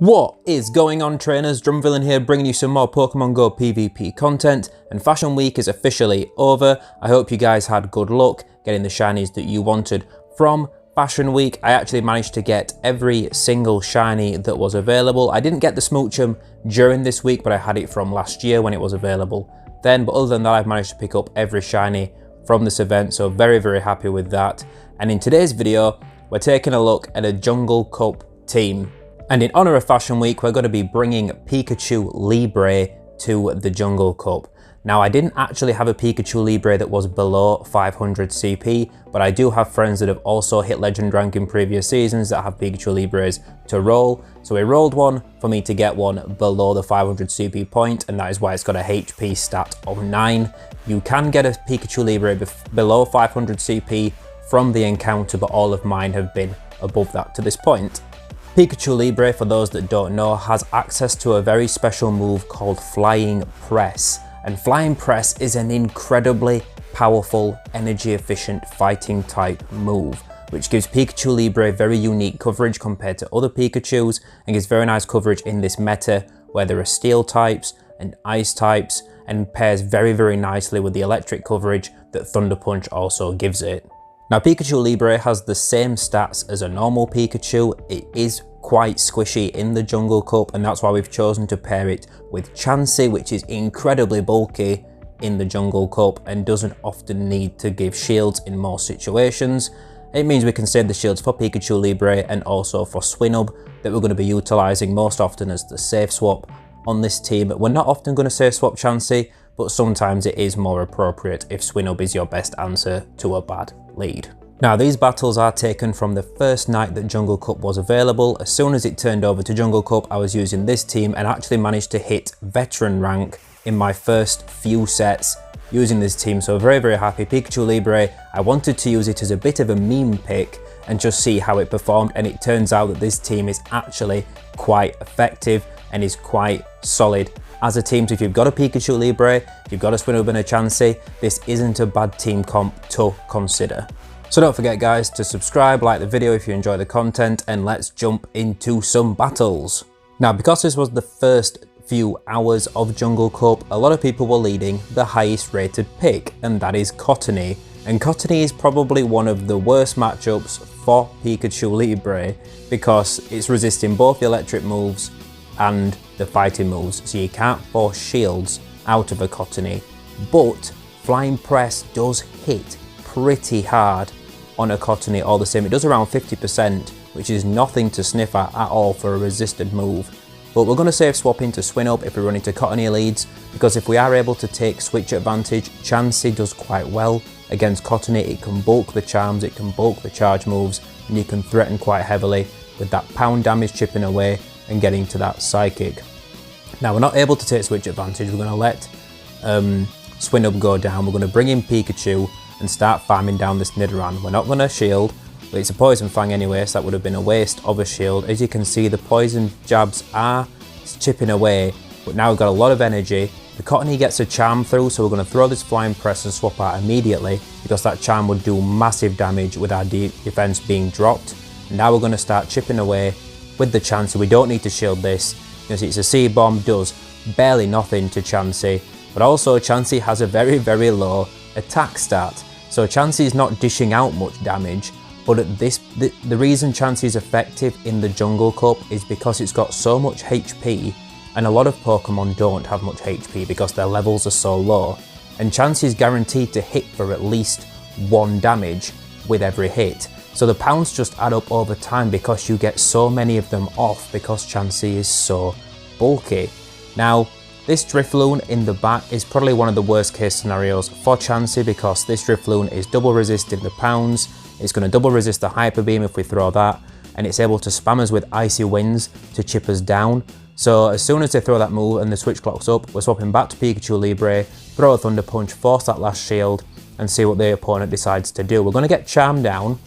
What is going on, trainers? DrumVillain here, bringing you some more Pokemon Go PvP content, and Fashion Week is officially over. I hope you guys had good luck getting the shinies that you wanted from Fashion Week. I actually managed to get every single shiny that was available. I didn't get the Smoochum during this week, but I had it from last year when it was available then. But other than that, I've managed to pick up every shiny from this event, so very happy with that. And in today's video, we're taking a look at a Jungle Cup team. And in honor of Fashion Week, we're going to be bringing Pikachu Libre to the Jungle Cup. Now, I didn't actually have a Pikachu Libre that was below 500 CP, but I do have friends that have also hit Legend rank in previous seasons that have Pikachu Libres to roll. So we rolled one for me to get one below the 500 CP point, and that is why it's got a HP stat of 9. You can get a Pikachu Libre below 500 CP from the encounter, but all of mine have been above that to this point. Pikachu Libre, for those that don't know, has access to a very special move called Flying Press. And Flying Press is an incredibly powerful, energy efficient fighting type move, which gives Pikachu Libre very unique coverage compared to other Pikachus, and gives very nice coverage in this meta where there are steel types and ice types, and pairs very nicely with the electric coverage that Thunder Punch also gives it. Now, Pikachu Libre has the same stats as a normal Pikachu. It is quite squishy in the Jungle Cup, and that's why we've chosen to pair it with Chansey, which is incredibly bulky in the Jungle Cup and doesn't often need to give shields in most situations. It means we can save the shields for Pikachu Libre and also for Swinub, that we're going to be utilising most often as the safe swap on this team. We're not often going to safe swap Chansey, but sometimes it is more appropriate if Swinub is your best answer to a bad lead. Now, these battles are taken from the first night that Jungle Cup was available. As soon as it turned over to Jungle Cup, I was using this team and actually managed to hit veteran rank in my first few sets using this team. So very happy. Pikachu Libre, I wanted to use it as a bit of a meme pick and just see how it performed, and it turns out that this team is actually quite effective and is quite solid as a team. So if you've got a Pikachu Libre, if you've got a Swinub and a Chansey, this isn't a bad team comp to consider. So don't forget, guys, to subscribe, like the video if you enjoy the content, and let's jump into some battles. Now, because this was the first few hours of Jungle Cup, a lot of people were leading the highest rated pick, and that is Cottonee. And Cottonee is probably one of the worst matchups for Pikachu Libre because it's resisting both the electric moves and the fighting moves, so you can't force shields out of a Cottonee. But Flying Press does hit pretty hard on a Cottonee all the same. It does around 50%, which is nothing to sniff at all for a resisted move. But we're going to safe swap into Swinub if we run into Cottonee leads, because if we are able to take switch advantage, Chansey does quite well against Cottonee. It can bulk the charms, it can bulk the charge moves, and you can threaten quite heavily with that pound damage chipping away and getting to that psychic. Now, we're not able to take switch advantage. We're going to let Swinub go down. We're going to bring in Pikachu and start farming down this Nidoran. We're not going to shield, but it's a Poison Fang anyway, so that would have been a waste of a shield. As you can see, the poison jabs are chipping away, but now we've got a lot of energy. The Cottonee gets a charm through, so we're going to throw this Flying Press and swap out immediately, because that charm would do massive damage with our defense being dropped. And now we're going to start chipping away with the Chansey. We don't need to shield this, because it's a C-Bomb, does barely nothing to Chansey, but also Chansey has a very low attack stat. So Chansey is not dishing out much damage, but at the reason Chansey is effective in the Jungle Cup is because it's got so much HP, and a lot of Pokemon don't have much HP because their levels are so low, and Chansey is guaranteed to hit for at least 1 damage with every hit. So the pounds just add up over time because you get so many of them off because Chansey is so bulky. Now, this Drifloon in the back is probably one of the worst case scenarios for Chansey, because this Drifloon is double resisting the pounds, it's going to double resist the Hyper Beam if we throw that, and it's able to spam us with Icy Winds to chip us down. So as soon as they throw that move and the switch clock's up, we're swapping back to Pikachu Libre, throw a Thunder Punch, force that last shield, and see what the opponent decides to do. We're going to get Charm down,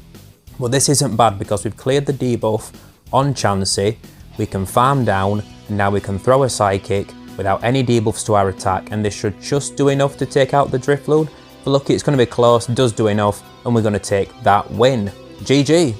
but this isn't bad because we've cleared the debuff on Chansey, we can farm down, and now we can throw a Psychic without any debuffs to our attack, and this should just do enough to take out the Drifloon. But lucky, it's going to be close, does do enough, and we're going to take that win. GG!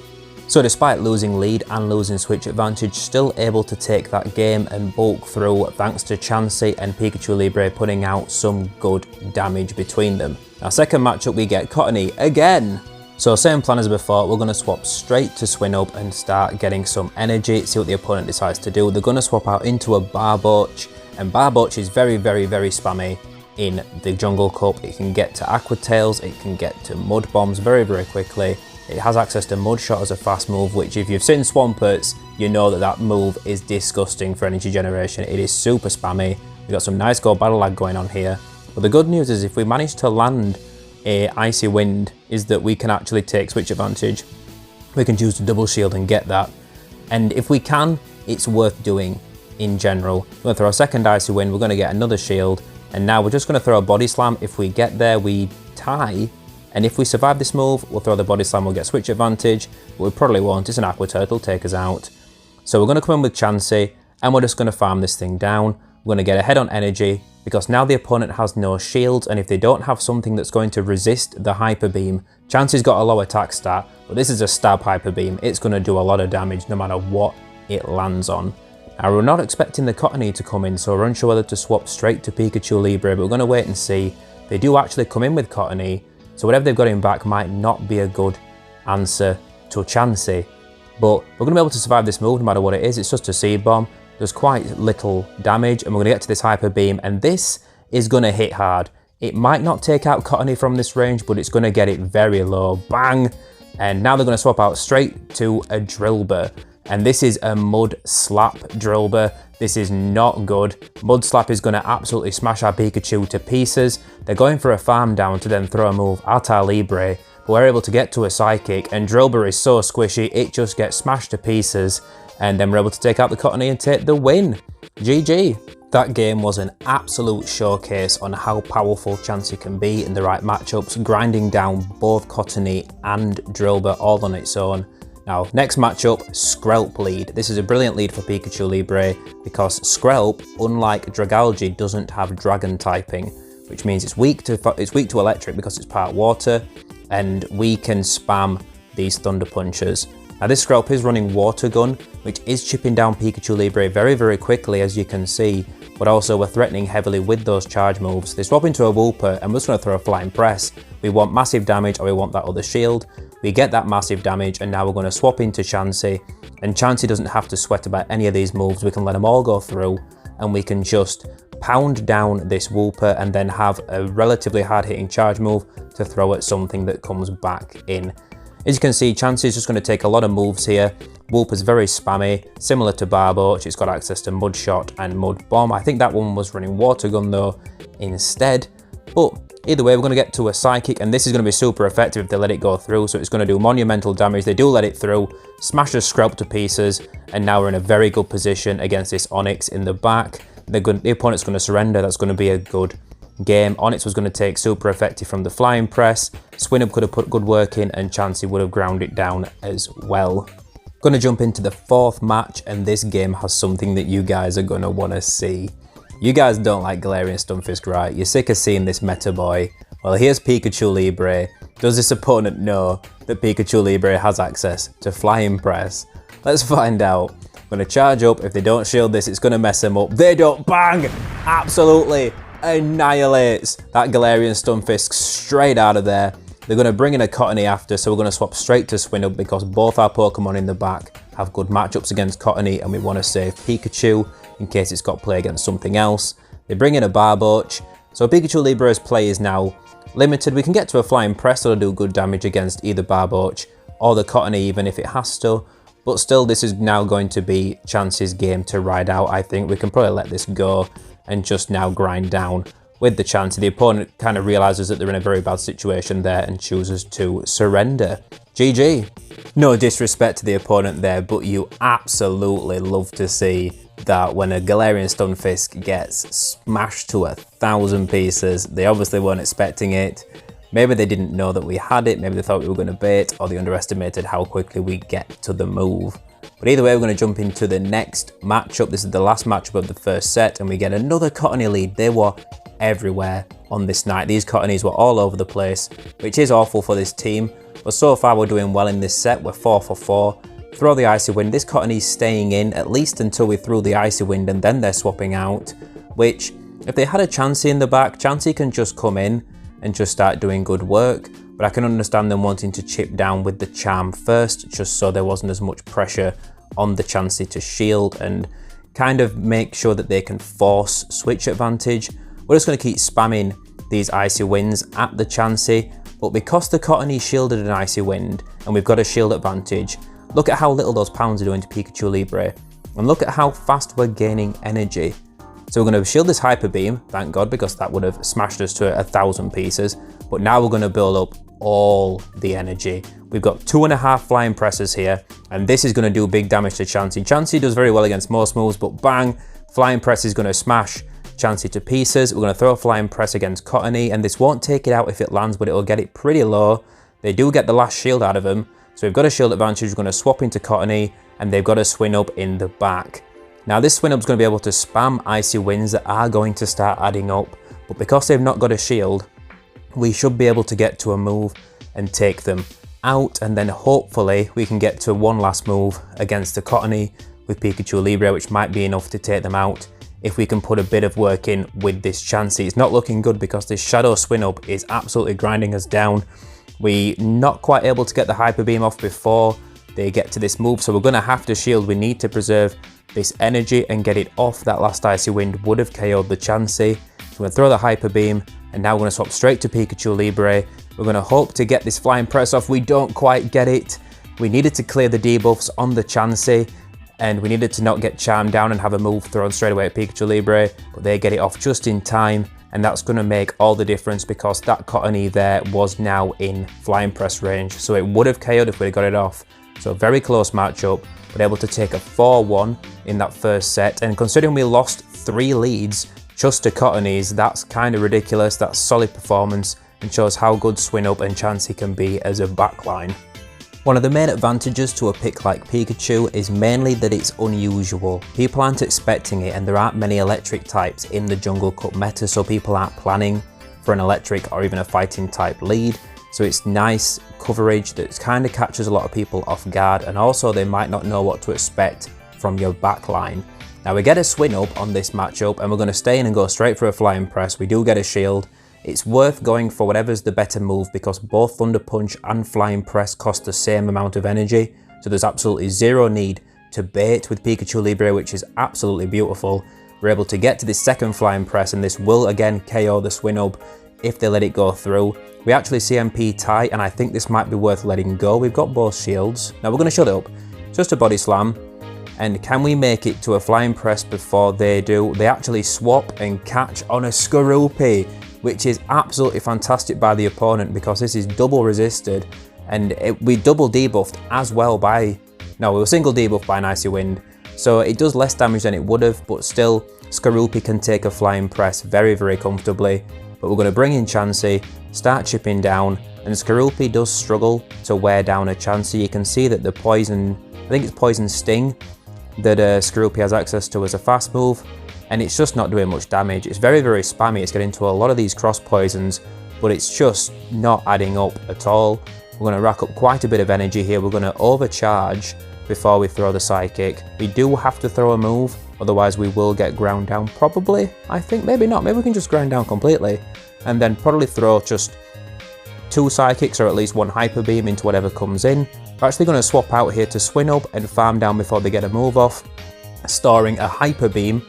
So despite losing lead and losing switch advantage, still able to take that game and bulk through thanks to Chansey and Pikachu Libre putting out some good damage between them. Now second matchup we get Cottonee again. So same plan as before, we're going to swap straight to Swinub and start getting some energy, see what the opponent decides to do. They're going to swap out into a Barboach, and Barboach is very spammy in the Jungle Cup. It can get to Aqua Tails, it can get to Mud Bombs very quickly. It has access to Mud Shot as a fast move, which if you've seen Swampert, you know that that move is disgusting for energy generation. It is super spammy. We've got some nice Go Battle Lag going on here. But the good news is if we manage to land a Icy Wind, is that we can actually take switch advantage. We can choose to double shield and get that. And if we can, it's worth doing in general. We're going to throw a second Icy Wind, we're going to get another shield, and now we're just going to throw a Body Slam. If we get there, we tie. And if we survive this move, we'll throw the Body Slam, we'll get switch advantage, but we probably won't. It's an Aqua Turtle, take us out. So we're going to come in with Chansey, and we're just going to farm this thing down. We're going to get ahead on energy, because now the opponent has no shields, and if they don't have something that's going to resist the Hyper Beam, Chansey's got a low attack stat, but this is a stab Hyper Beam. It's going to do a lot of damage no matter what it lands on. Now we're not expecting the Cottonee to come in, so we're unsure whether to swap straight to Pikachu Libre, but we're going to wait and see. They do actually come in with Cottonee, so whatever they've got him back might not be a good answer to Chansey. But we're going to be able to survive this move no matter what it is. It's just a Seed Bomb. There's quite little damage, and we're going to get to this Hyper Beam, and this is going to hit hard. It might not take out Cottonee from this range, but it's going to get it very low. Bang! And now they're going to swap out straight to a Drillbur. And this is a Mud Slap Drillbur. This is not good. Mud Slap is going to absolutely smash our Pikachu to pieces. They're going for a farm down to then throw a move at our Libre, but we're able to get to a Psychic, and Drillbur is so squishy, it just gets smashed to pieces, and then we're able to take out the Cottonee and take the win. GG. That game was an absolute showcase on how powerful Chansey can be in the right matchups, grinding down both Cottonee and Drillbur all on its own. Now, next matchup, Skrelp lead. This is a brilliant lead for Pikachu Libre because Skrelp, unlike Dragalge, doesn't have Dragon typing, which means it's weak to electric because it's part water, and we can spam these Thunder Punches. Now this Skrelp is running Water Gun, which is chipping down Pikachu Libre very quickly, as you can see, but also we're threatening heavily with those charge moves. They swap into a Wooper, and we're just going to throw a Flying Press. We want massive damage, or we want that other shield. We get that massive damage, and now we're going to swap into Chansey, and Chansey doesn't have to sweat about any of these moves. We can let them all go through, and we can just pound down this Wooper and then have a relatively hard-hitting charge move to throw at something that comes back in. As you can see, Chansey is just going to take a lot of moves here. Wooper's very spammy, similar to Barboach. It's got access to Mud Shot and Mud Bomb. I think that one was running Water Gun though instead, but either way, we're going to get to a Psychic, and this is going to be super effective if they let it go through, so it's going to do monumental damage. They do let it through, smash the Skrelp to pieces, and now we're in a very good position against this Onix in the back. The opponent's going to surrender. That's going to be a good game. Onix was going to take super effective from the Flying Press. Swinub could have put good work in, and Chansey would have ground it down as well. Going to jump into the fourth match, and this game has something that you guys are going to want to see. You guys don't like Galarian Stunfisk, right? You're sick of seeing this meta boy. Well, here's Pikachu Libre. Does this opponent know that Pikachu Libre has access to Flying Press? Let's find out. I'm going to charge up. If they don't shield this, it's going to mess them up. They don't. Bang! Absolutely annihilates that Galarian Stunfisk straight out of there. They're going to bring in a Cottonee after, so we're going to swap straight to Swinub because both our Pokemon in the back have good matchups against Cottonee, and we want to save Pikachu in case it's got play against something else. They bring in a Barboach, so Pikachu Libre's play is now limited. We can get to a Flying Press that'll do good damage against either Barboach or the Cottonee even if it has to, but still this is now going to be Chansey's game to ride out. I think we can probably let this go and just now grind down with the Chansey. The opponent kind of realises that they're in a very bad situation there and chooses to surrender. GG. No disrespect to the opponent there, but you absolutely love to see that when a Galarian Stunfisk gets smashed to 1,000 pieces. They obviously weren't expecting it. Maybe they didn't know that we had it, maybe they thought we were going to bait, or they underestimated how quickly we get to the move. But either way, we're going to jump into the next matchup. This is the last matchup of the first set, and we get another Cottonee lead. They were everywhere on this night. These Cottonees were all over the place, which is awful for this team. But so far we're doing well in this set, we're 4 for 4. Throw the Icy Wind, this Cottonee's staying in at least until we threw the Icy Wind and then they're swapping out, which if they had a Chansey in the back, Chansey can just come in and just start doing good work, but I can understand them wanting to chip down with the Charm first, just so there wasn't as much pressure on the Chansey to shield and kind of make sure that they can force switch advantage. We're just going to keep spamming these Icy Winds at the Chansey, but because the Cottonee shielded an Icy Wind and we've got a shield advantage, look at how little those pounds are doing to Pikachu Libre, and look at how fast we're gaining energy. So we're going to shield this Hyper Beam, thank God, because that would have smashed us to 1,000 pieces, but now we're going to build up all the energy. We've got 2.5 Flying Presses here, and this is going to do big damage to Chansey. Chansey does very well against most moves, but bang, Flying Press is going to smash Chansey to pieces. We're going to throw a Flying Press against Cottonee, and this won't take it out if it lands, but it'll get it pretty low. They do get the last shield out of him, so we've got a shield advantage. We're going to swap into Cottonee, and they've got a Swinub in the back. Now this Swinub's going to be able to spam Icy Winds that are going to start adding up, but because they've not got a shield, we should be able to get to a move and take them out, and then hopefully we can get to one last move against the Cottonee with Pikachu Libre, which might be enough to take them out if we can put a bit of work in with this Chansey. It's not looking good because this Shadow Swinub is absolutely grinding us down. We're not quite able to get the Hyper Beam off before they get to this move, so we're going to have to shield. We need to preserve this energy and get it off. That last Icy Wind would have KO'd the Chansey. So we're going to throw the Hyper Beam, and now we're going to swap straight to Pikachu Libre. We're going to hope to get this Flying Press off. We don't quite get it. We needed to clear the debuffs on the Chansey, and we needed to not get charmed down and have a move thrown straight away at Pikachu Libre, but they get it off just in time, and that's going to make all the difference because that Cottonee there was now in Flying Press range, so it would have KO'd if we got it off. So very close matchup, but able to take a 4-1 in that first set, and considering we lost 3 leads just to Cottonees, that's kind of ridiculous. That's solid performance and shows how good Swinub and Chansey can be as a backline. One of the main advantages to a pick like Pikachu is mainly that it's unusual. People aren't expecting it, and there aren't many electric types in the Jungle Cup meta, so people aren't planning for an electric or even a fighting type lead. So it's nice coverage that kind of catches a lot of people off guard, and also they might not know what to expect from your backline. Now we get a Swinub on this matchup, and we're going to stay in and go straight for a Flying Press. We do get a shield. It's worth going for whatever's the better move because both Thunder Punch and Flying Press cost the same amount of energy, so there's absolutely zero need to bait with Pikachu Libre, which is absolutely beautiful. We're able to get to this second Flying Press, and this will again KO the Swinub if they let it go through. We actually CMP tie, and I think this might be worth letting go. We've got both shields. Now we're going to shut up. Just a Body Slam. And can we make it to a Flying Press before they do? They actually swap and catch on a Skorupi, which is absolutely fantastic by the opponent because this is double resisted, and we double debuffed as well by, no, we were single debuffed by an Icy Wind. So it does less damage than it would have, but still Skorupi can take a Flying Press very, very comfortably. But we're going to bring in Chansey, start chipping down, and Skorupi does struggle to wear down a Chansey. You can see that the poison, I think it's Poison Sting, that Skorupi has access to as a fast move, and it's just not doing much damage. It's very, very spammy. It's getting to a lot of these cross poisons, but it's just not adding up at all. We're going to rack up quite a bit of energy here. We're going to overcharge before we throw the Psychic. We do have to throw a move, otherwise we will get ground down probably. I think maybe not. Maybe we can just ground down completely and then probably throw just 2 Psychics or at least 1 Hyper Beam into whatever comes in. We're actually going to swap out here to Swinub and farm down before they get a move off, storing a Hyper Beam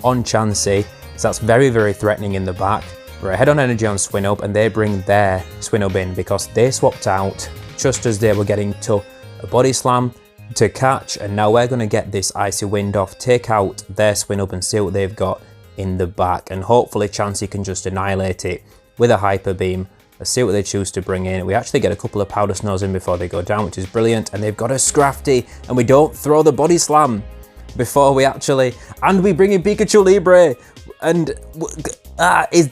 on Chansey, so that's very, very threatening in the back. We're ahead on energy on Swinub, and they bring their Swinub in because they swapped out just as they were getting to a Body Slam to catch, and now we're going to get this Icy Wind off, take out their Swinub and see what they've got in the back, and hopefully Chansey can just annihilate it with a Hyper Beam. Let's see what they choose to bring in. We actually get a couple of Powder Snows in before they go down, which is brilliant, and they've got a Scrafty, and we don't throw the Body Slam before we actually, and we bring in Pikachu Libre, and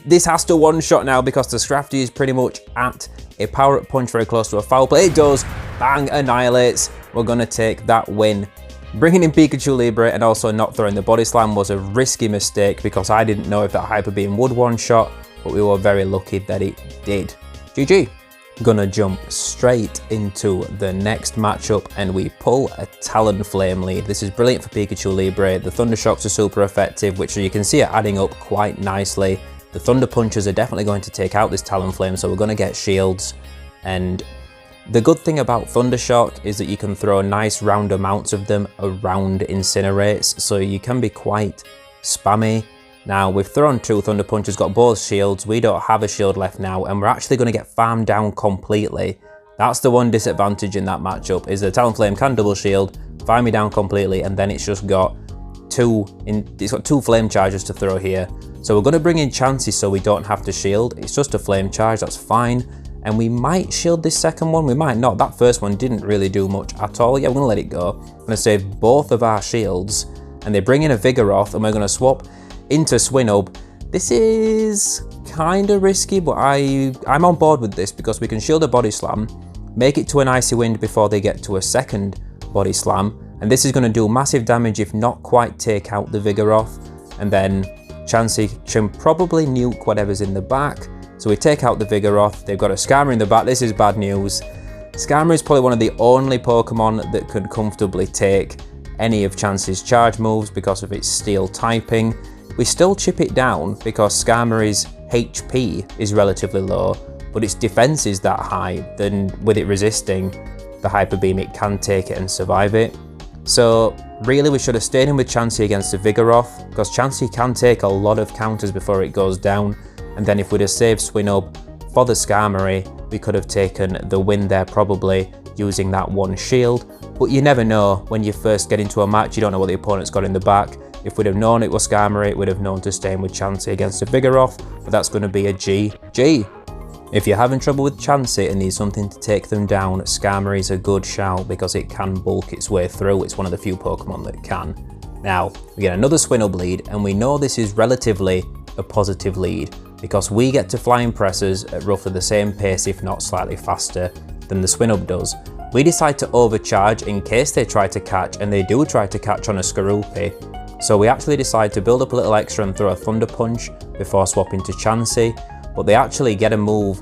this has to one-shot now because the Scrafty is pretty much at a power-up punch very close to a foul play. It does, bang, annihilates. We're going to take that win. Bringing in Pikachu Libre and also not throwing the Body Slam was a risky mistake because I didn't know if that Hyper Beam would one-shot, but we were very lucky that it did. GG. gonna jump straight into the next matchup and we pull a Talonflame lead. This is brilliant for Pikachu Libre. The Thunder Shocks are super effective, which you can see are adding up quite nicely. The Thunder Punches are definitely going to take out this Talonflame, so we're going to get shields. And the good thing about Thunder Shock is that you can throw nice round amounts of them around Incinerates, so you can be quite spammy. Now, we've thrown 2 Thunder Punches, got both shields, we don't have a shield left now, and we're actually going to get farmed down completely. That's the one disadvantage in that matchup, is the Talonflame can double shield, farm me down completely, and then it's just got 2 flame charges to throw here. So we're going to bring in Chansey so we don't have to shield. It's just a flame charge, that's fine. And we might shield this second one, we might not. That first one didn't really do much at all. Yeah, we're going to let it go. I'm going to save both of our shields. And they bring in a Vigoroth, and we're going to swap into Swinub. This is kind of risky, but I'm on board with this because we can shield a Body Slam, make it to an Icy Wind before they get to a second Body Slam. And this is going to do massive damage if not quite take out the Vigoroth. And then Chansey can probably nuke whatever's in the back. So we take out the Vigoroth, they've got a Skarmory in the back. This is bad news. Skarmory is probably one of the only Pokemon that could comfortably take any of Chansey's charge moves because of its steel typing. We still chip it down because Skarmory's HP is relatively low, but its defense is that high, then with it resisting the Hyper Beam, it can take it and survive it. So really we should have stayed in with Chansey against the Vigoroth, because Chansey can take a lot of counters before it goes down, and then if we'd have saved Swinub for the Skarmory, we could have taken the win there probably using that one shield. But you never know, when you first get into a match, you don't know what the opponent's got in the back. If we'd have known it was Skarmory, we'd have known to stay in with Chansey against the Vigoroth, but that's going to be a G. If you're having trouble with Chansey and need something to take them down, Skarmory is a good shout because it can bulk its way through. It's one of the few Pokemon that can. Now, we get another Swinub lead, and we know this is relatively a positive lead because we get to Flying Presses at roughly the same pace, if not slightly faster, than the Swinub does. We decide to overcharge in case they try to catch, and they do try to catch on a Skorupi. So we actually decide to build up a little extra and throw a Thunder Punch before swapping to Chansey. But they actually get a move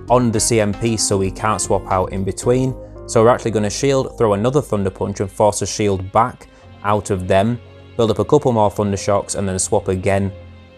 on the CMP, so we can't swap out in between. So we're actually going to shield, throw another Thunder Punch and force a shield back out of them, build up a couple more Thunder Shocks and then swap again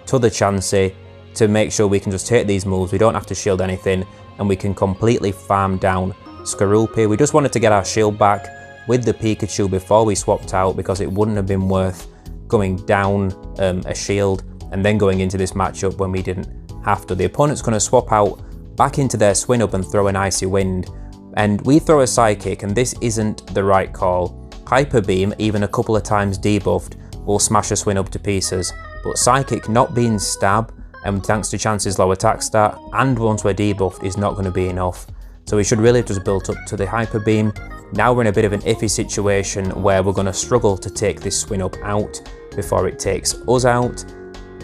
to the Chansey to make sure we can just take these moves. We don't have to shield anything and we can completely farm down Skorupi. We just wanted to get our shield back with the Pikachu before we swapped out because it wouldn't have been worth going down a shield and then going into this matchup when we didn't have to. The opponent's going to swap out back into their Swinub and throw an Icy Wind, and we throw a Psychic, and this isn't the right call. Hyper Beam, even a couple of times debuffed, will smash a Swinub to pieces, but Psychic not being stab, and thanks to Chansey's low attack stat, and once we're debuffed, is not going to be enough. So we should really have just built up to the Hyper Beam. Now we're in a bit of an iffy situation where we're going to struggle to take this Swinub out before it takes us out.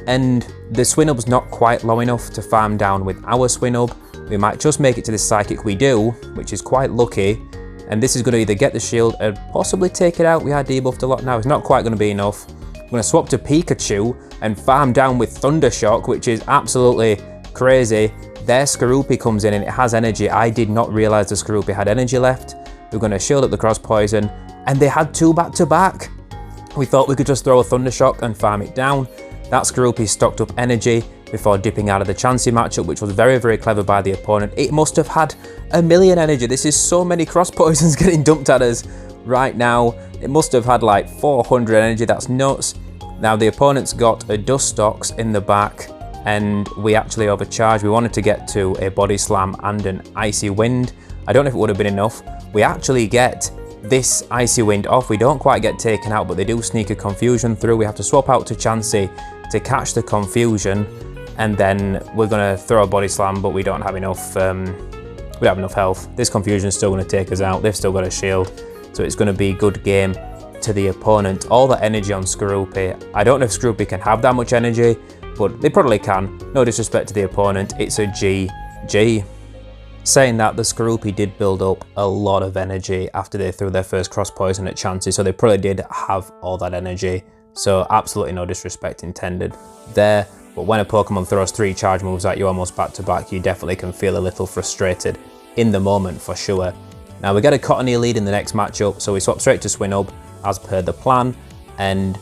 And the Swinub's not quite low enough to farm down with our Swinub. We might just make it to this Psychic, we do, which is quite lucky. And this is going to either get the shield and possibly take it out. We are debuffed a lot now, it's not quite going to be enough. I'm going to swap to Pikachu and farm down with Thunder Shock, which is absolutely crazy. Their Skorupi comes in and it has energy. I did not realise the Skorupi had energy left. We're going to shield up the Cross Poison, and they had 2 back to back. We thought we could just throw a Thunder Shock and farm it down. That Skorupi stocked up energy before dipping out of the Chansey matchup, which was very, very clever by the opponent. It must have had 1,000,000 energy. This is so many Cross Poisons getting dumped at us right now. It must have had like 400 energy, that's nuts. Now the opponent's got a Dustox in the back and we actually overcharged. We wanted to get to a Body Slam and an Icy Wind. I don't know if it would have been enough. We actually get this Icy Wind off. We don't quite get taken out, but they do sneak a Confusion through. We have to swap out to Chansey to catch the Confusion, and then we're going to throw a Body Slam, but we don't have enough we don't have enough health. This Confusion is still going to take us out. They've still got a shield, so it's going to be a good game to the opponent. All that energy on Skorupi. I don't know if Skorupi can have that much energy, but they probably can. No disrespect to the opponent, it's a GG. Saying that, the Skorupi did build up a lot of energy after they threw their first Cross Poison at Chansey, so they probably did have all that energy. So absolutely no disrespect intended there. But when a Pokemon throws 3 charge moves at you almost back to back, you definitely can feel a little frustrated in the moment for sure. Now we get a Cottonee lead in the next matchup, so we swap straight to Swinub as per the plan, and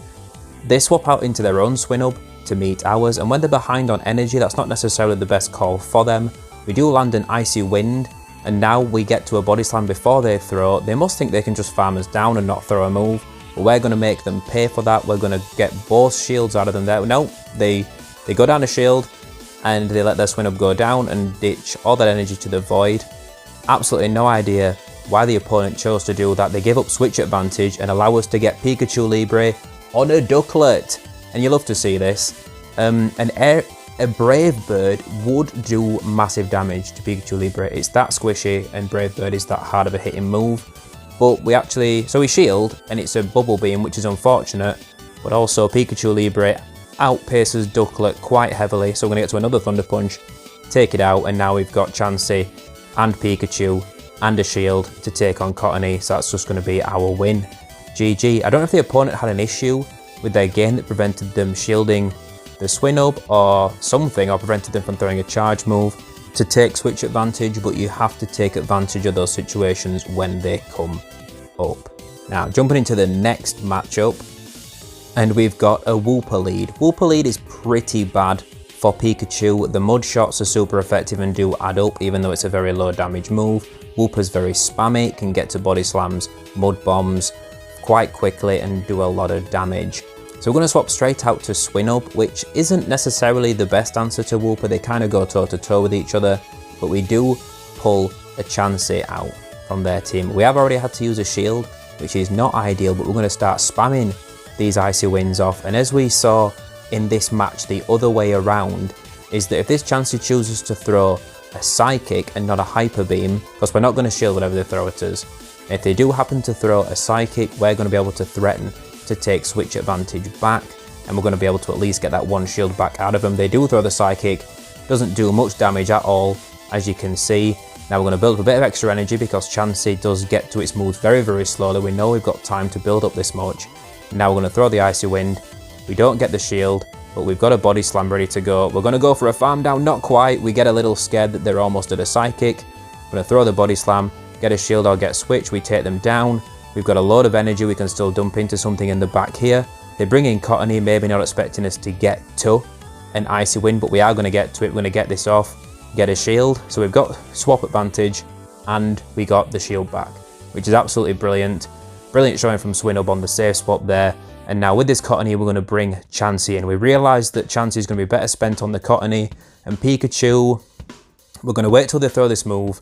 they swap out into their own Swinub to meet ours, and when they're behind on energy, that's not necessarily the best call for them. We do land an Icy Wind, and now we get to a Body Slam before they throw. They must think they can just farm us down and not throw a move, but we're going to make them pay for that. We're going to get both shields out of them there. No, they go down a shield, and they let their Swinub go down and ditch all that energy to the void. Absolutely no idea why the opponent chose to do that. They give up switch advantage and allow us to get Pikachu Libre on a Ducklet. And you love to see this. A Brave Bird would do massive damage to Pikachu Libre. It's that squishy, and Brave Bird is that hard of a hitting move. But so we shield, and it's a Bubble Beam, which is unfortunate. But also Pikachu Libre outpaces Ducklet quite heavily. So we're going to get to another Thunder Punch, take it out, and now we've got Chansey and Pikachu and a shield to take on Cottonee. So that's just going to be our win. GG. I don't know if the opponent had an issue with their game that prevented them shielding the Swinub or something, or prevented them from throwing a charge move to take switch advantage, but you have to take advantage of those situations when they come up. Now jumping into the next matchup, and we've got a Wooper lead. Wooper lead is pretty bad for Pikachu. The mud shots are super effective and do add up, even though it's a very low damage move. Wooper's very spammy, can get to body slams, mud bombs quite quickly and do a lot of damage. So we're going to swap straight out to Swinub, which isn't necessarily the best answer to Wooper. They kind of go toe to toe with each other, but we do pull a Chansey out from their team. We have already had to use a shield, which is not ideal, but we're going to start spamming these Icy Winds off. And as we saw in this match, the other way around is that if this Chansey chooses to throw a Psychic and not a Hyper Beam, because we're not going to shield whatever they throw at us, if they do happen to throw a Psychic, we're going to be able to threaten to take switch advantage back, and we're going to be able to at least get that one shield back out of them. They do throw the Psychic, doesn't do much damage at all, as you can see. Now we're going to build up a bit of extra energy because Chansey does get to its moves very, very slowly. We know we've got time to build up this much. Now we're going to throw the Icy Wind. We don't get the shield, but we've got a Body Slam ready to go. We're going to go for a farm down, not quite. We get a little scared that they're almost at a Psychic. We're going to throw the Body Slam, get a shield or get switch. We take them down. We've got a load of energy we can still dump into something in the back here. They bring in Cottonee, maybe not expecting us to get to an Icy Wind, but we are going to get to it. We're going to get this off, get a shield. So we've got swap advantage, and we got the shield back, which is absolutely brilliant. Brilliant showing from Swinub on the safe spot there. And now with this Cottonee, we're going to bring Chansey in. We realise that Chansey is going to be better spent on the Cottonee, and Pikachu, we're going to wait till they throw this move,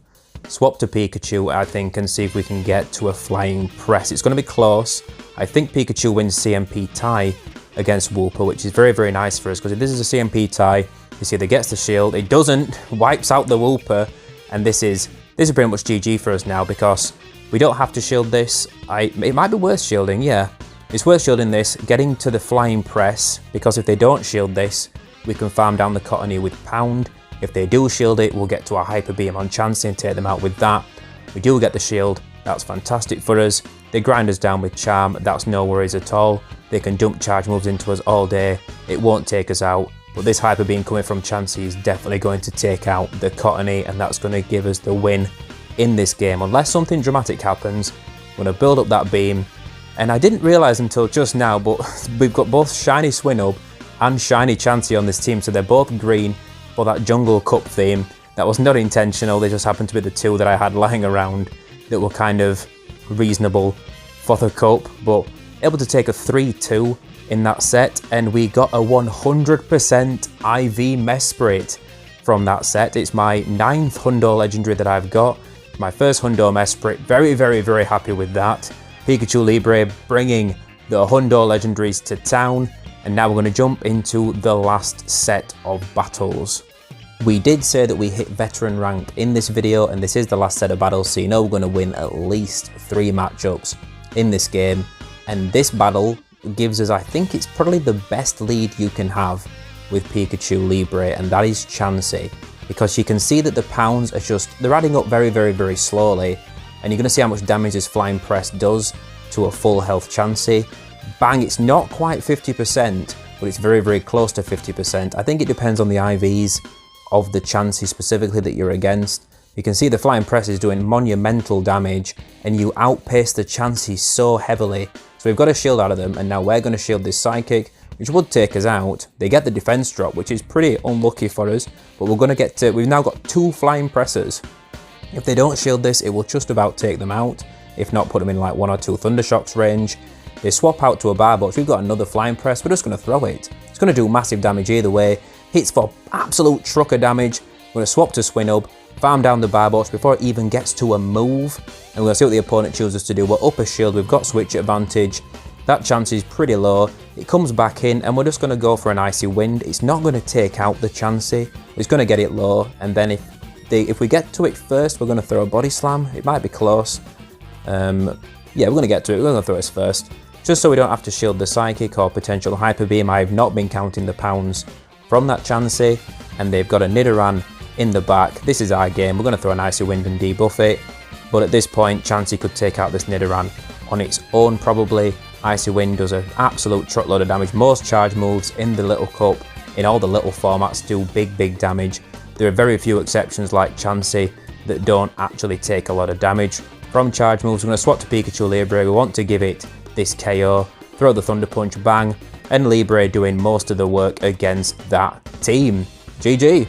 swap to Pikachu, I think, and see if we can get to a Flying Press. It's going to be close. I think Pikachu wins CMP tie against Wooper, which is very, very nice for us, because if this is a CMP tie, you see that gets the shield, it doesn't, wipes out the Wooper, and this is pretty much GG for us now, because we don't have to shield this. It might be worth shielding, yeah. It's worth shielding this, getting to the Flying Press, because if they don't shield this, we can farm down the Cottonee with Pound. If they do shield it, we'll get to a Hyper Beam on Chansey and take them out with that. We do get the shield, that's fantastic for us. They grind us down with Charm, that's no worries at all. They can dump charge moves into us all day, it won't take us out. But this Hyper Beam coming from Chansey is definitely going to take out the Cottonee, and that's going to give us the win in this game. Unless something dramatic happens, we're going to build up that beam. And I didn't realise until just now, but we've got both Shiny Swinub and Shiny Chansey on this team, so they're both green for that Jungle Cup theme. That was not intentional, they just happened to be the two that I had lying around that were kind of reasonable for the cup, but able to take a 3-2 in that set, and we got a 100% IV Mesprit from that set. It's my 9th Hundo Legendary that I've got, my first Hundo Mesprit. Very, very, very happy with that. Pikachu Libre bringing the Hundo Legendaries to town, and now we're going to jump into the last set of battles. We did say that we hit veteran rank in this video, and this is the last set of battles, so you know we're going to win at least 3 matchups in this game. And this battle gives us, I think it's probably the best lead you can have with Pikachu Libre, and that is Chansey. Because you can see that the pounds are just, they're adding up very, very, very slowly, and you're going to see how much damage this Flying Press does to a full health Chansey. Bang, it's not quite 50%, but it's very, very close to 50%. I think it depends on the IVs of the Chansey specifically that you're against, You can see the Flying Press is doing monumental damage, and you outpace the Chansey so heavily. So we've got a shield out of them, and now we're going to shield this Psychic, which would take us out. They get the defense drop, which is pretty unlucky for us, but we're going to get to, we've now got 2 Flying Presses. If they don't shield this, it will just about take them out, if not put them in like 1 or 2 Thundershocks range. They swap out to a Barbox, we've got another Flying Press, we're just going to throw it. It's going to do massive damage either way, hits for absolute trucker damage. We're going to swap to Swinub, farm down the Barbox before it even gets to a move, and we're going to see what the opponent chooses to do. We're up a shield, we've got switch advantage, that chance is pretty low, it comes back in, and we're just going to go for an Icy Wind. It's not going to take out the Chansey, it's going to get it low, and then if we get to it first, we're going to throw a Body Slam. It might be close. Yeah, we're going to get to it, we're going to throw it first, just so we don't have to shield the Psychic or potential Hyper Beam. I have not been counting the pounds from that Chansey, and they've got a Nidoran in the back. This is our game, we're going to throw an Icy Wind and debuff it, but at this point Chansey could take out this Nidoran on its own probably. Icy Wind does an absolute truckload of damage. Most charge moves in the little cup, in all the little formats, do big damage. There are very few exceptions like Chansey that don't actually take a lot of damage from charge moves. We're going to swap to Pikachu Libre, we want to give it this KO, throw the Thunder Punch, bang, and Libre doing most of the work against that team. GG.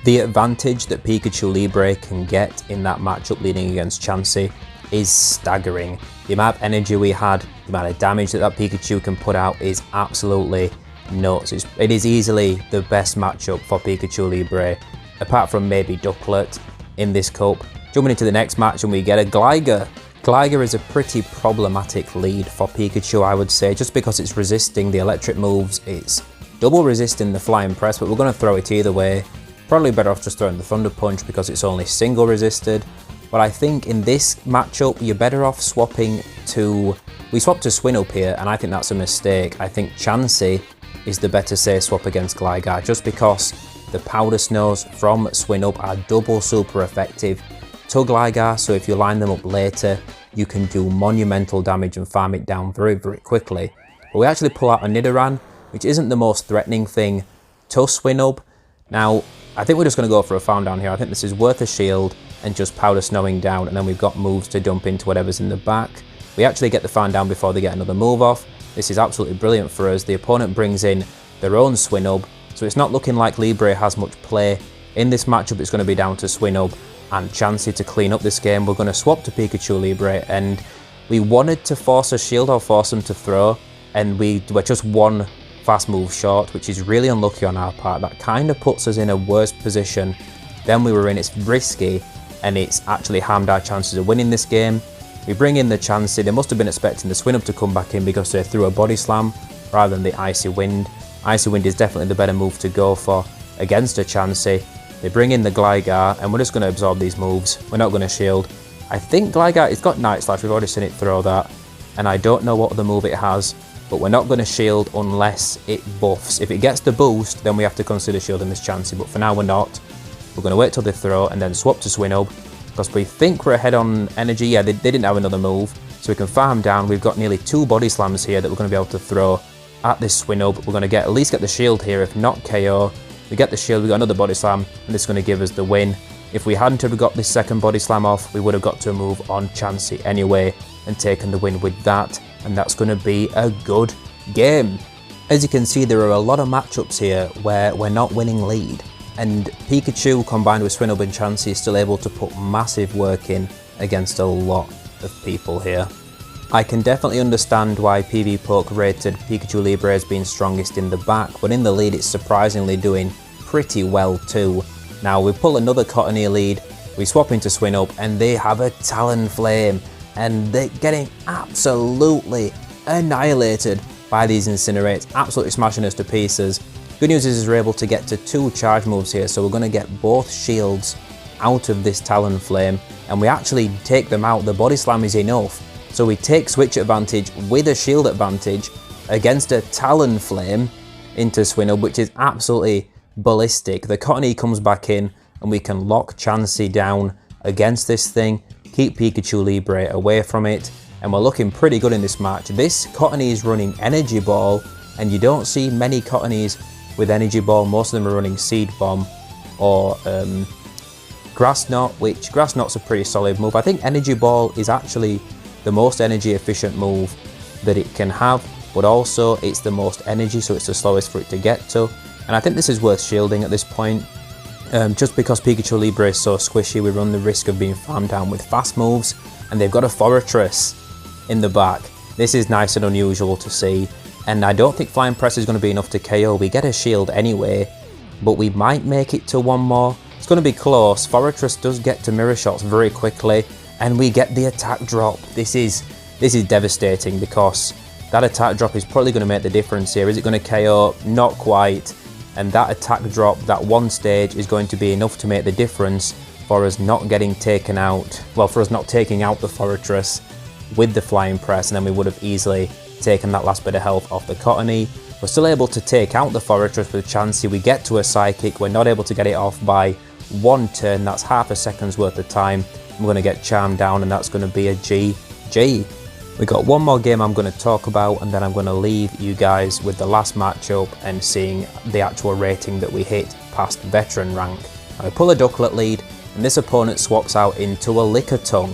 The advantage that Pikachu Libre can get in that matchup leading against Chansey is staggering. The amount of energy we had, the amount of damage that Pikachu can put out is absolutely nuts. It is easily the best matchup for Pikachu Libre, apart from maybe Ducklet in this cup. Jumping into the next match and we get a Gligar. Gligar is a pretty problematic lead for Pikachu, I would say, just because it's resisting the electric moves. It's double resisting the Flying Press, but we're going to throw it either way. Probably better off just throwing the Thunder Punch because it's only single resisted. But I think in this matchup, you're better off swapping to... We swapped to Swinub here, and I think that's a mistake. I think Chansey is the better safe swap against Gligar, just because the Powder Snows from Swinub are double super effective to Gligar, so if you line them up later, you can do monumental damage and farm it down very quickly. But we actually pull out a Nidoran, which isn't the most threatening thing to Swinub. Now, I think we're just going to go for a farm down here. I think this is worth a shield and just Powder Snowing down, and then we've got moves to dump into whatever's in the back. We actually get the farm down before they get another move off. This is absolutely brilliant for us. The opponent brings in their own Swinub, so it's not looking like Libre has much play in this matchup. It's going to be down to Swinub and Chansey to clean up this game. We're going to swap to Pikachu Libre, and we wanted to force a shield or force them to throw, and we were just one fast move short, which is really unlucky on our part. That kind of puts us in a worse position than we were in. It's risky, and it's actually harmed our chances of winning this game. We bring in the Chansey. They must have been expecting the Swinub to come back in because they threw a Body Slam rather than the Icy Wind. Icy Wind is definitely the better move to go for against a Chansey. They bring in the Gligar, and we're just going to absorb these moves. We're not going to shield. I think Gligar, it's got Night Slash, we've already seen it throw that, and I don't know what other move it has, but we're not going to shield unless it buffs. If it gets the boost, then we have to consider shielding this Chansey, but for now we're not. We're going to wait till they throw and then swap to Swinub, because we think we're ahead on energy. Yeah, they didn't have another move, so we can farm down. We've got nearly 2 Body Slams here that we're going to be able to throw at this Swinub. We're going to at least get the shield here, if not KO. We get the shield, we got another Body Slam, and this is going to give us the win. If we hadn't have got this second Body Slam off, we would have got to move on Chansey anyway and taken the win with that, and that's going to be a good game. As you can see, there are a lot of matchups here where we're not winning lead, and Pikachu combined with Swinub and Chansey is still able to put massive work in against a lot of people here. I can definitely understand why PvPoke rated Pikachu Libre as being strongest in the back, but in the lead it's surprisingly doing pretty well too. Now we pull another Cottonee lead, we swap into Swinub, and they have a Talonflame, and they're getting absolutely annihilated by these Incinerates, absolutely smashing us to pieces. Good news is we're able to get to 2 charge moves here, so we're going to get both shields out of this Talonflame, and we actually take them out. The Body Slam is enough, so we take switch advantage with a shield advantage against a Talonflame into Swinub, which is absolutely ballistic. The Cottonee comes back in, and we can lock Chansey down against this thing, keep Pikachu Libre away from it, and we're looking pretty good in this match. This Cottonee is running Energy Ball, and you don't see many Cottonees with Energy Ball. Most of them are running Seed Bomb or Grass Knot, which Grass Knot's a pretty solid move. I think Energy Ball is actually the most energy efficient move that it can have, but also it's the most energy, so it's the slowest for it to get to. And I think this is worth shielding at this point. Just because Pikachu Libre is so squishy, we run the risk of being farmed down with fast moves, and they've got a Fortress in the back. This is nice and unusual to see, and I don't think Flying Press is going to be enough to KO. We get a shield anyway, but we might make it to one more. It's going to be close. Fortress does get to mirror shots very quickly, and we get the attack drop. This is devastating because that attack drop is probably going to make the difference here. Is it going to KO? Not quite. And that attack drop, that one stage, is going to be enough to make the difference for us not getting taken out. Well, for us not taking out the Fortress with the Flying Press, and then we would have easily taken that last bit of health off the Cottonee. We're still able to take out the Fortress with Chansey. We get to a Psychic. We're not able to get it off by one turn. That's half a second's worth of time. We're going to get Charmed down, and that's going to be a GG. We got one more game I'm going to talk about, and then I'm going to leave you guys with the last matchup and seeing the actual rating that we hit past veteran rank. I pull a Ducklet lead, and this opponent swaps out into a Lickitung.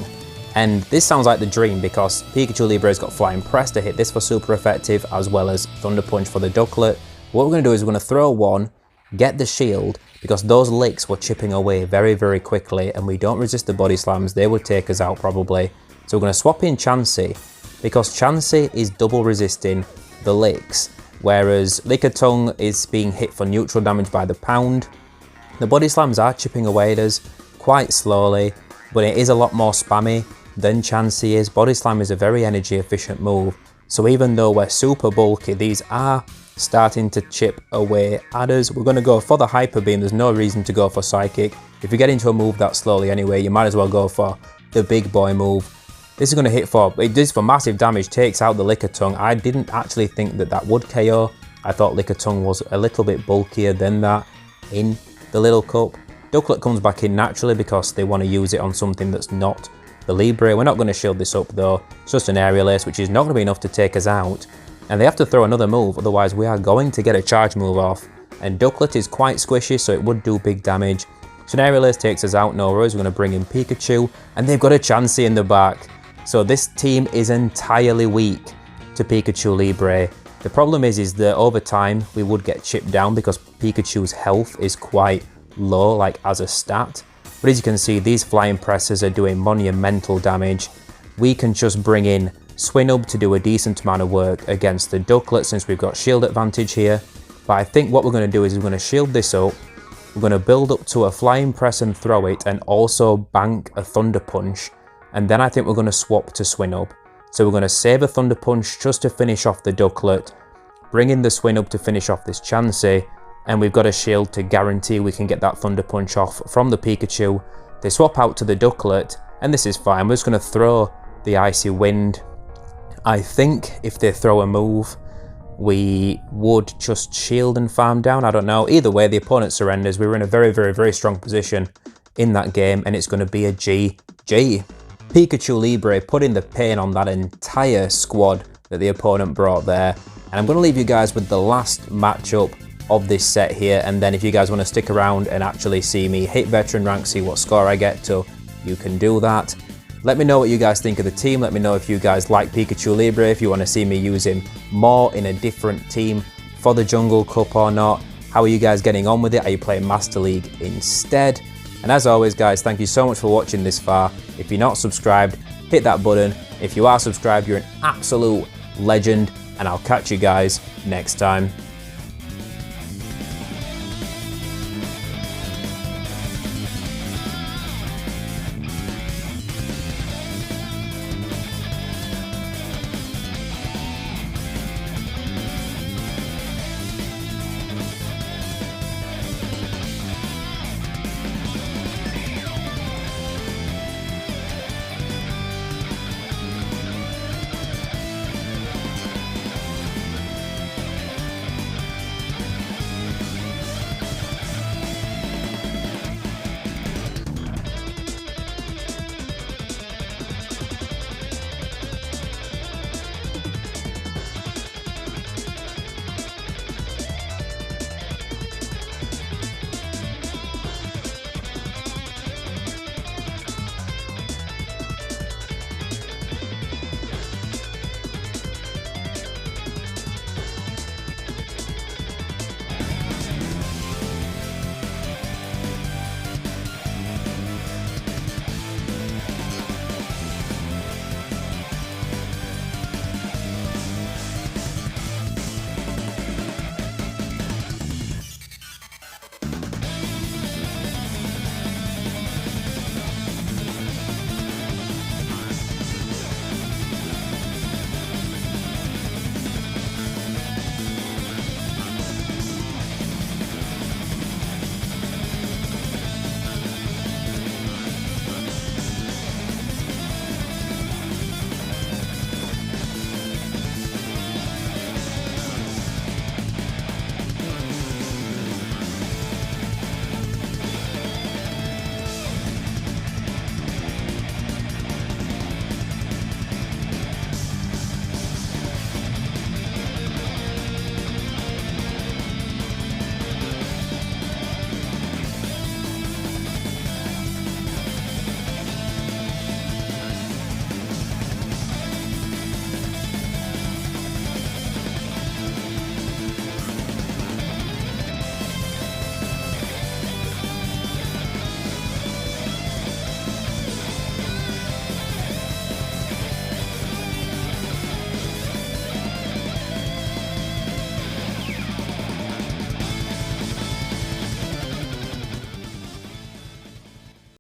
And this sounds like the dream because Pikachu Libre's got Flying Press to hit this for super effective, as well as Thunder Punch for the Ducklet. What we're going to do is we're going to throw one, get the shield, because those licks were chipping away very, very quickly, and we don't resist the body slams. They would take us out probably. So we're going to swap in Chansey, because Chansey is double resisting the licks, whereas Lickitung is being hit for neutral damage by the pound. The body slams are chipping away at us quite slowly, but it is a lot more spammy than Chansey is. Body slam is a very energy efficient move, so even though we're super bulky, these are starting to chip away at us. We're going to go for the Hyper Beam. There's no reason to go for Psychic. If you get into a move that slowly anyway, you might as well go for the big boy move. This is going to hit for, it does for massive damage, takes out the Lickitung. I didn't actually think that that would KO. I thought Lickitung was a little bit bulkier than that in the little cup. Ducklet comes back in naturally because they want to use it on something that's not the Libre. We're not going to shield this up though. It's just an Aerial Ace, which is not going to be enough to take us out. And they have to throw another move, otherwise we are going to get a charge move off. And Ducklet is quite squishy, so it would do big damage. So an Aerial Ace takes us out, no worries. We're going to bring in Pikachu, and they've got a Chansey in the back. So this team is entirely weak to Pikachu Libre. The problem is that over time we would get chipped down because Pikachu's health is quite low, like as a stat. But as you can see, these Flying Presses are doing monumental damage. We can just bring in Swinub to do a decent amount of work against the Ducklet since we've got shield advantage here. But I think what we're going to do is we're going to shield this up. We're going to build up to a Flying Press and throw it, and also bank a Thunder Punch. And then I think we're going to swap to Swinub. So we're going to save a Thunder Punch just to finish off the Ducklet, bring in the Swinub to finish off this Chansey, and we've got a shield to guarantee we can get that Thunder Punch off from the Pikachu. They swap out to the Ducklet, and this is fine. We're just going to throw the Icy Wind. I think if they throw a move, we would just shield and farm down. I don't know. Either way, the opponent surrenders. We were in a very, very, very strong position in that game, and it's going to be a GG. Pikachu Libre putting the pain on that entire squad that the opponent brought there. And I'm going to leave you guys with the last matchup of this set here, and then if you guys want to stick around and actually see me hit veteran rank, see what score I get to, you can do that. Let me know what you guys think of the team. Let me know if you guys like Pikachu Libre, if you want to see me use him more in a different team for the Jungle Cup or not. How are you guys getting on with it? Are you playing Master League instead? And as always guys, thank you so much for watching this far. If you're not subscribed, hit that button. If you are subscribed, you're an absolute legend, and I'll catch you guys next time.